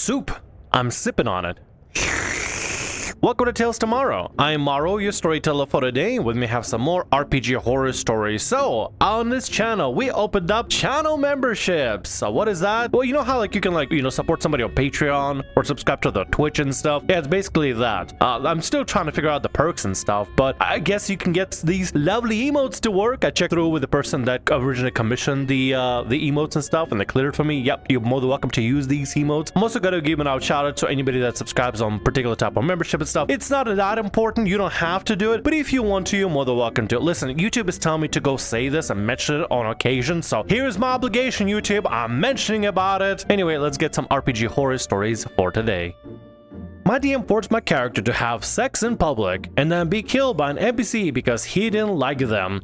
soup. I'm sipping on it. Welcome to Tales Tomorrow. I'm Morrow, your storyteller for today. With me have some more RPG horror stories. So, on this channel, we opened up channel memberships. So what is that? Well, you know how you can support somebody on Patreon or subscribe to their Twitch and stuff? Yeah, it's basically that. I'm still trying to figure out the perks and stuff, but I guess you can get these lovely emotes to work. I checked through with the person that originally commissioned the emotes and stuff, and they cleared for me. Yep, you're more than welcome to use these emotes. I'm also gonna give a shout out to anybody that subscribes on particular type of membership and stuff. It's not that important, you don't have to do it, but if you want to, you're more than welcome to. Listen, YouTube is telling me to go say this and mention it on occasion, so here's my obligation, YouTube. I'm mentioning about it. Anyway, let's get some RPG horror stories for today. My DM forced my character to have sex in public and then be killed by an NPC because he didn't like them.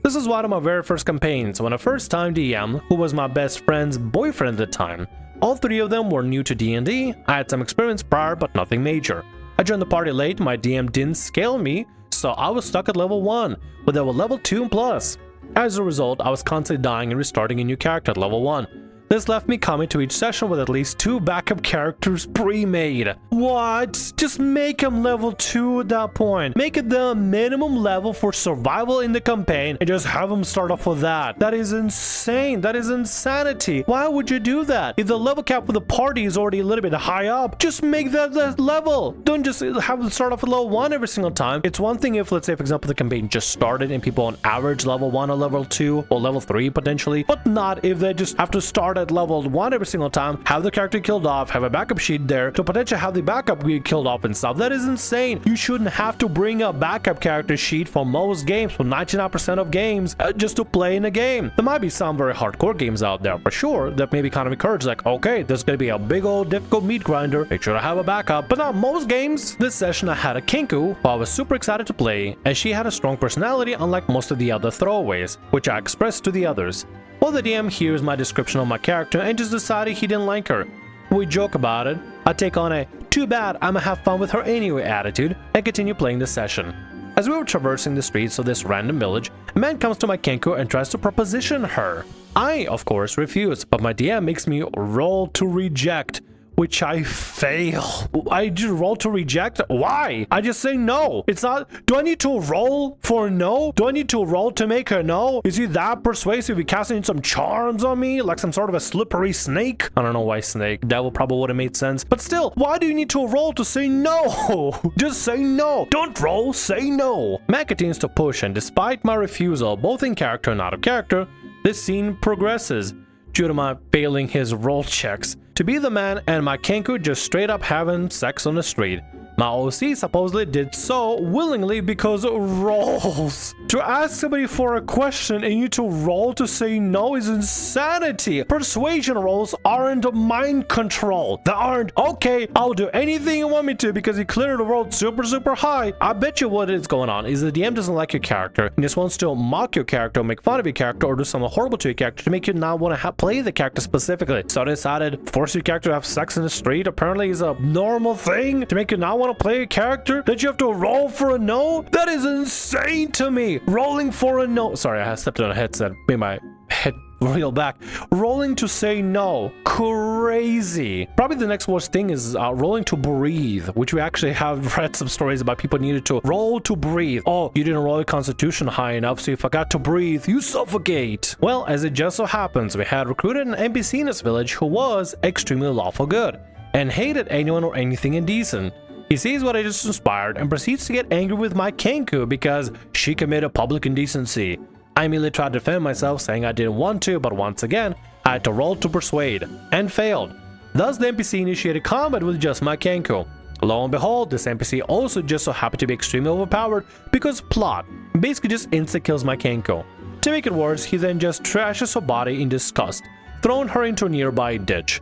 This is one of my very first campaigns when a first-time DM, who was my best friend's boyfriend at the time. All three of them were new to D&D. I had some experience prior, but nothing major. I joined the party late, my DM didn't scale me, so I was stuck at level 1, but they were level 2 plus. As a result, I was constantly dying and restarting a new character at level 1. This left me coming to each session with at least 2 backup characters pre-made. What? Just make them level 2 at that point. Make it the minimum level for survival in the campaign and just have them start off with that. That is insane. That is insanity. Why would you do that? If the level cap for the party is already a little bit high up, just make that the level. Don't just have them start off with level 1 every single time. It's one thing if, let's say, for example, the campaign just started and people on average level 1 or level 2 or level 3 potentially, but not if they just have to start at level 1 every single time, have the character killed off, have a backup sheet there to potentially have the backup get killed off and stuff. That is insane. You shouldn't have to bring a backup character sheet for most games, for 99% of games, just to play in a game. There might be some very hardcore games out there for sure that maybe kind of encourage like, okay, there's gonna be a big old difficult meat grinder, make sure to have a backup, but not most games. This session I had a Kinku who I was super excited to play, as she had a strong personality unlike most of the other throwaways, which I expressed to the others. Well, the DM hears my description of my character and just decided he didn't like her. We joke about it, I take on a too bad I'ma have fun with her anyway attitude and continue playing the session. As we were traversing the streets of this random village, a man comes to my Kenku and tries to proposition her. I, of course, refuse, but my DM makes me roll to reject, which I fail. I just roll to reject? Why? I just say no. It's not, do I need to roll for no? Do I need to roll to make her no? Is he that persuasive? He casting some charms on me? Like some sort of a slippery snake? I don't know why snake. Devil probably would have made sense. But still, why do you need to roll to say no? Just say no. Don't roll, say no. Matt continues to push, and despite my refusal, both in character and out of character, this scene progresses due to my failing his roll checks. To be the man and my Kenku just straight up having sex on the street. My OC supposedly did so willingly because rolls. To ask somebody for a question and you to roll to say no is insanity. Persuasion rolls aren't mind control. They aren't, okay, I'll do anything you want me to because you cleared the world super high. I bet you what is going on is the DM doesn't like your character and just wants to mock your character, make fun of your character, or do something horrible to your character to make you not want to play the character specifically. So they decided force your character to have sex in the street apparently is a normal thing to make you not want to play a character that you have to roll for a no. That is insane to me. Rolling for a no. Sorry, I stepped on a headset, made my head reel back. Rolling to say no. Crazy. Probably the next worst thing is rolling to breathe, which we actually have read some stories about people needed to roll to breathe. Oh, you didn't roll your constitution high enough, so you forgot to breathe. You suffocate. Well, as it just so happens, we had recruited an NPC in this village who was extremely lawful good and hated anyone or anything indecent. He sees what I just inspired and proceeds to get angry with my Kenku because she committed public indecency. I immediately tried to defend myself, saying I didn't want to, but once again, I had to roll to persuade, and failed. Thus, the NPC initiated combat with just my Kenku. Lo and behold, this NPC also just so happened to be extremely overpowered because plot, basically just insta-kills my Kenku. To make it worse, he then just trashes her body in disgust, throwing her into a nearby ditch.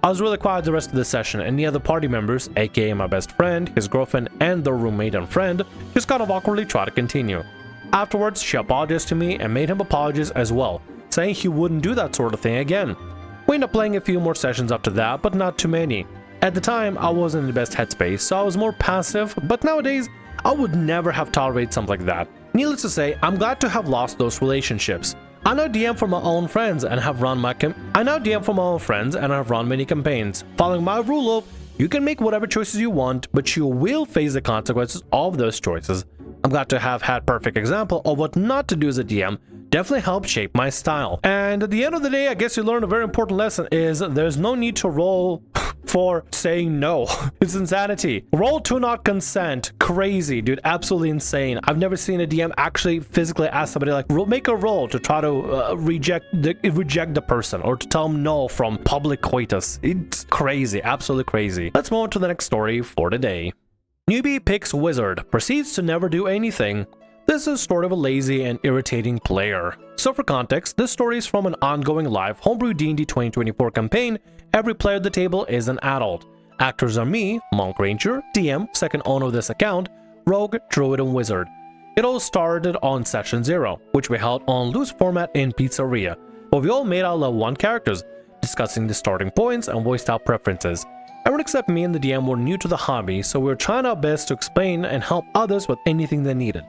I was really quiet the rest of the session, and the other party members, aka my best friend, his girlfriend, and their roommate and friend, just kind of awkwardly tried to continue. Afterwards, she apologized to me and made him apologize as well, saying he wouldn't do that sort of thing again. We ended up playing a few more sessions after that, but not too many. At the time, I wasn't in the best headspace, so I was more passive, but nowadays, I would never have tolerated something like that. Needless to say, I'm glad to have lost those relationships. I now DM for my own friends and have run many campaigns, following my rule of you can make whatever choices you want, but you will face the consequences of those choices. I'm glad to have had perfect example of what not to do as a DM. Definitely helped shape my style. And at the end of the day, I guess you learned a very important lesson is there's no need to roll for saying no. It's insanity. Roll to not consent. Crazy, dude. Absolutely insane. I've never seen a DM actually physically ask somebody like, make a roll to try to reject the person or to tell them no from public coitus. It's crazy. Absolutely crazy. Let's move on to the next story for today. Newbie picks wizard, proceeds to never do anything. This is a story of a lazy and irritating player. So for context, this story is from an ongoing live homebrew D&D 2024 campaign. Every player at the table is an adult. Actors are me, Monk Ranger, DM, second owner of this account, Rogue, Druid, and Wizard. It all started on session 0, which we held on loose format in Pizzeria, where we all made our level 1 characters, discussing the starting points and voiced out preferences. Everyone except me and the DM were new to the hobby, so we were trying our best to explain and help others with anything they needed.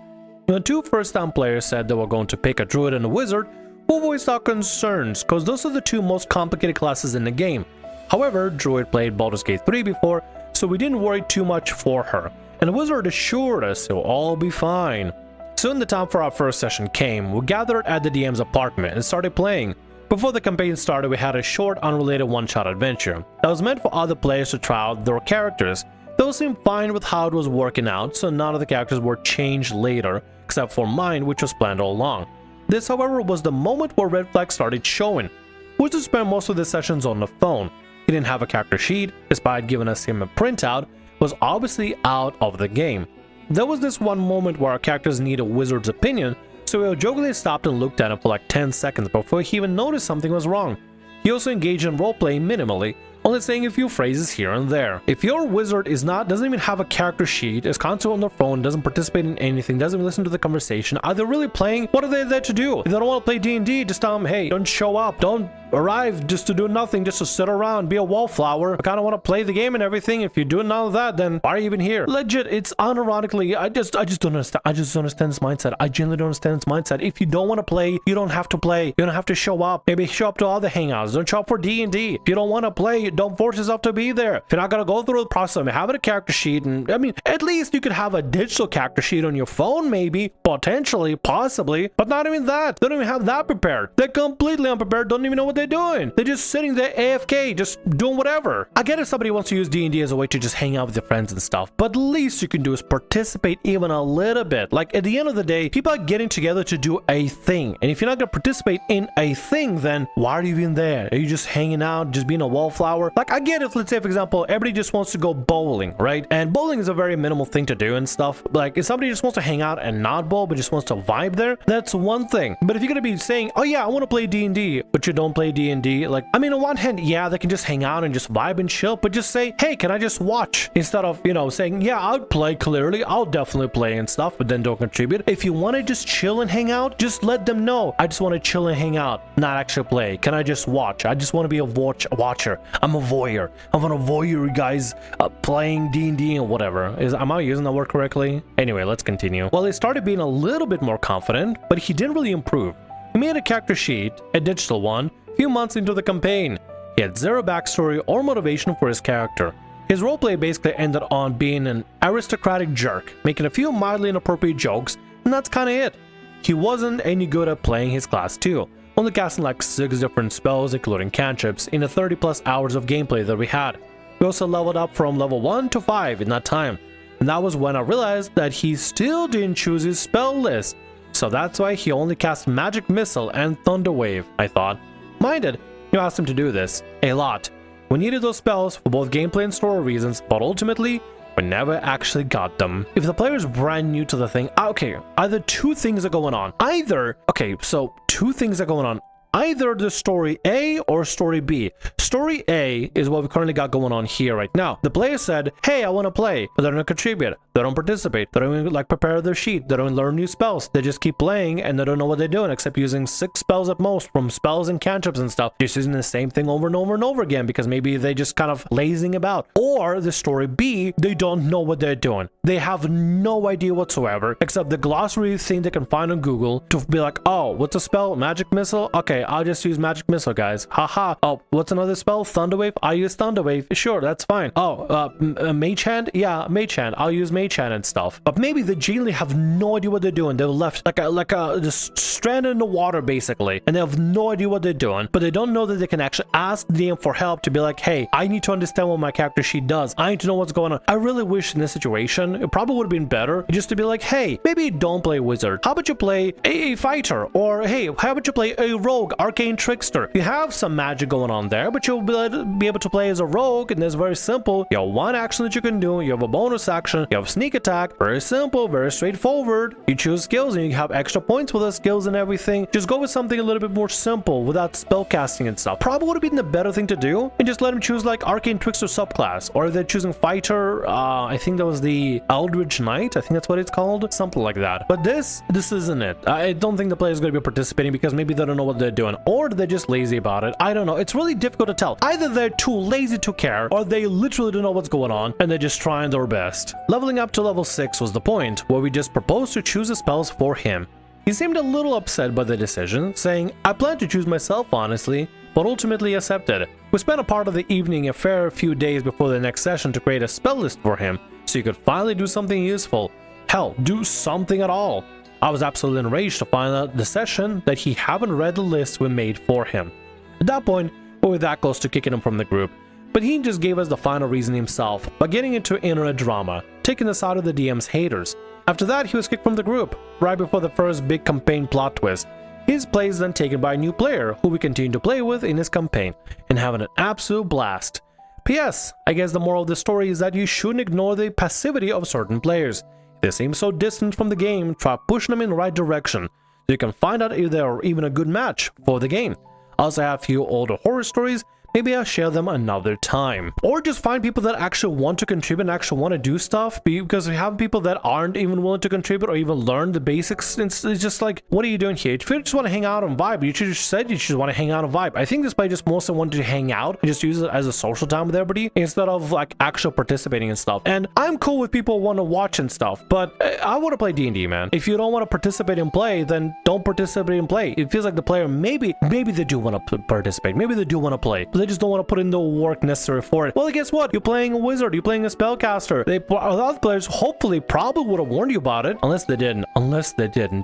When 2 first-time players said they were going to pick a druid and a wizard, we voiced our concerns, cause those are the 2 most complicated classes in the game. However, druid played Baldur's Gate 3 before, so we didn't worry too much for her, and the wizard assured us it'll all be fine. Soon the time for our first session came. We gathered at the DM's apartment and started playing. Before the campaign started, we had a short, unrelated one-shot adventure that was meant for other players to try out their characters. Those seemed fine with how it was working out, so none of the characters were changed later, except for mine, which was planned all along. This, however, was the moment where red flags started showing. Wizard spent most of the sessions on the phone. He didn't have a character sheet, despite giving us him a printout, was obviously out of the game. There was this one moment where our characters needed a wizard's opinion, so we jokingly stopped and looked at him for like 10 seconds before he even noticed something was wrong. He also engaged in roleplay minimally, only saying a few phrases here and there. If your wizard doesn't even have a character sheet, is constantly on their phone, doesn't participate in anything, doesn't listen to the conversation, are they really playing? What are they there to do? If they don't want to play D&D, just tell them, hey, don't show up, don't arrive just to do nothing, just to sit around, be a wallflower. I kind of want to play the game and everything. If you're doing none of that, then why are you even here? Legit, it's unironically, I just don't understand. I just don't understand this mindset. I genuinely don't understand this mindset. If you don't want to play, you don't have to play. You don't have to show up. Maybe show up to other hangouts. Don't show up for D&D. If you don't want to play, don't force yourself to be there. If you're not gonna go through the process of having a character sheet, and I mean, at least you could have a digital character sheet on your phone, maybe, potentially, possibly, but not even that. They don't even have that prepared. They're completely unprepared, don't even know what they're doing. They're just sitting there AFK, just doing whatever. I get if somebody wants to use D&D as a way to just hang out with their friends and stuff, but the least you can do is participate even a little bit. Like, at the end of the day, people are getting together to do a thing, and if you're not gonna participate in a thing, then why are you even there? Are you just hanging out, just being a wallflower? Like, I get it, let's say, for example, everybody just wants to go bowling, right? And bowling is a very minimal thing to do and stuff. Like, if somebody just wants to hang out and not bowl, but just wants to vibe there, that's one thing. But if you're gonna be saying, oh yeah, I want to play D&D, but you don't play D&D, like, I mean, on one hand, yeah, they can just hang out and just vibe and chill, but just say, hey, can I just watch? Instead of, you know, saying, yeah, I'll play, clearly, I'll definitely play and stuff, but then don't contribute. If you want to just chill and hang out, just let them know, I just want to chill and hang out, not actually play. Can I just watch? I just want to be a watcher. I'm a voyeur. I'm gonna voyeur you guys playing D&D and whatever. Am I using that word correctly? Anyway, let's continue. Well, he started being a little bit more confident, but he didn't really improve. He made a character sheet, a digital one, a few months into the campaign. He had zero backstory or motivation for his character. His roleplay basically ended on being an aristocratic jerk, making a few mildly inappropriate jokes, and that's kinda it. He wasn't any good at playing his class too, only casting like 6 different spells including cantrips in the 30+ hours of gameplay that we had. We also leveled up from level 1 to 5 in that time, and that was when I realized that he still didn't choose his spell list, so that's why he only cast Magic Missile and Thunder Wave, I thought. Minded, you asked him to do this, a lot. We needed those spells for both gameplay and story reasons, but ultimately, we never actually got them. If the player is brand new to the thing, okay, either 2 things are going on. So 2 things are going on. Either the story A or story B. Story A is what we currently got going on here right now. The player said, hey, I want to play, but they're not contribute. They don't participate. They don't even like prepare their sheet. They don't learn new spells. They just keep playing and they don't know what they're doing except using 6 spells at most from spells and cantrips and stuff. Just using the same thing over and over and over again because maybe they just kind of lazing about. Or the story B, they don't know what they're doing. They have no idea whatsoever except the glossary thing they can find on Google to be like, oh, what's a spell? Magic missile? Okay, I'll just use magic missile, guys. Haha. Oh, what's another spell? Thunderwave? I'll use Thunderwave. Sure, that's fine. Oh, Mage Hand? Yeah, Mage Hand. I'll use Mage Hand and stuff. But maybe they genuinely have no idea what they're doing. They're left just stranded in the water basically, and they have no idea what they're doing. But they don't know that they can actually ask the DM for help to be like, hey, I need to understand what my character sheet does. I need to know what's going on. I really wish in this situation it probably would have been better just to be like, hey, maybe don't play wizard. How about you play a fighter? Or hey, how about you play a rogue, arcane trickster? You have some magic going on there, but you'll be able to play as a rogue, and it's very simple. You have one action that you can do. You have a bonus action. You have sneak attack. Very simple, very straightforward. You choose skills and you have extra points with the skills and everything. Just go with something a little bit more simple without spell casting and stuff. Probably would have been the better thing to do, and just let them choose like arcane trickster subclass, or if they're choosing fighter, I think that was the Eldritch Knight. I think that's what it's called, something like that. But this isn't it. I don't think the player is going to be participating because maybe they don't know what they're doing, or they're just lazy about it. I don't know. It's really difficult to tell. Either they're too lazy to care, or they literally don't know what's going on and they're just trying their best. Leveling up to level 6 was the point, where we just proposed to choose the spells for him. He seemed a little upset by the decision, saying, I planned to choose myself honestly, but ultimately accepted. We spent a part of the evening a fair few days before the next session to create a spell list for him, so he could finally do something useful. Hell, do something at all. I was absolutely enraged to find out the session that he hadn't read the list we made for him. At that point, we were that close to kicking him from the group, but he just gave us the final reason himself by getting into internet drama, taking the side of the DM's haters. After that, he was kicked from the group, right before the first big campaign plot twist. His place then taken by a new player, who we continue to play with in his campaign, and having an absolute blast. P.S. I guess the moral of the story is that you shouldn't ignore the passivity of certain players. If they seem so distant from the game, try pushing them in the right direction, so you can find out if they are even a good match for the game. I also have a few older horror stories. Maybe I'll share them another time. Or just find people that actually want to contribute and actually want to do stuff, because we have people that aren't even willing to contribute or even learn the basics. It's just like, what are you doing here? If you just want to hang out and vibe, you just said you just want to hang out and vibe. I think this play just mostly wanted to hang out and just use it as a social time with everybody instead of like actual participating and stuff. And I'm cool with people want to watch and stuff, but I want to play D&D, man. If you don't want to participate and play, then don't participate and play. It feels like the player, maybe they do want to participate. Maybe they do want to play, but they just don't want to put in the work necessary for it. Well, guess what? You're playing a wizard, you're playing a spellcaster. Other players hopefully probably would have warned you about it, unless they didn't.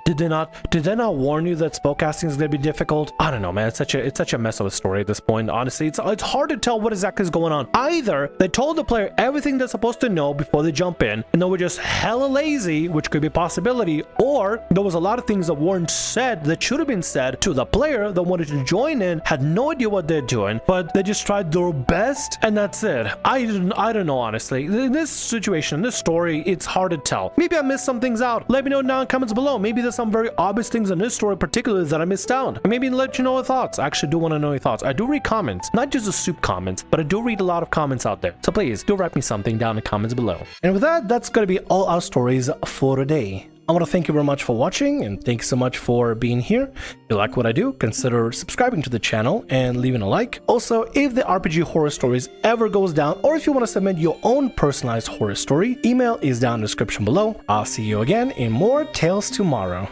Did they not warn you that spellcasting is going to be difficult? I don't know, man. It's such a mess of a story at this point. Honestly, it's hard to tell what exactly is going on. Either they told the player everything they're supposed to know before they jump in, and they were just hella lazy, which could be a possibility, or there was a lot of things that weren't said that should have been said to the player that wanted to join in, had no idea what they're doing, but they just tried their best, and that's it. I don't know, honestly. In this situation, this story, it's hard to tell. Maybe I missed some things out. Let me know down in the comments below. Maybe there's some very obvious things in this story particularly that I missed out. Maybe let you know your thoughts. I actually do want to know your thoughts. I do read comments, not just the soup comments, but I do read a lot of comments out there. So please do write me something down in the comments below. And with that, that's going to be all our stories for today. I want to thank you very much for watching, and thanks so much for being here. If you like what I do, consider subscribing to the channel and leaving a like. Also, if the RPG Horror Stories ever goes down, or if you want to submit your own personalized horror story, email is down in the description below. I'll see you again in more Tales tomorrow.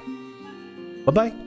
Bye-bye.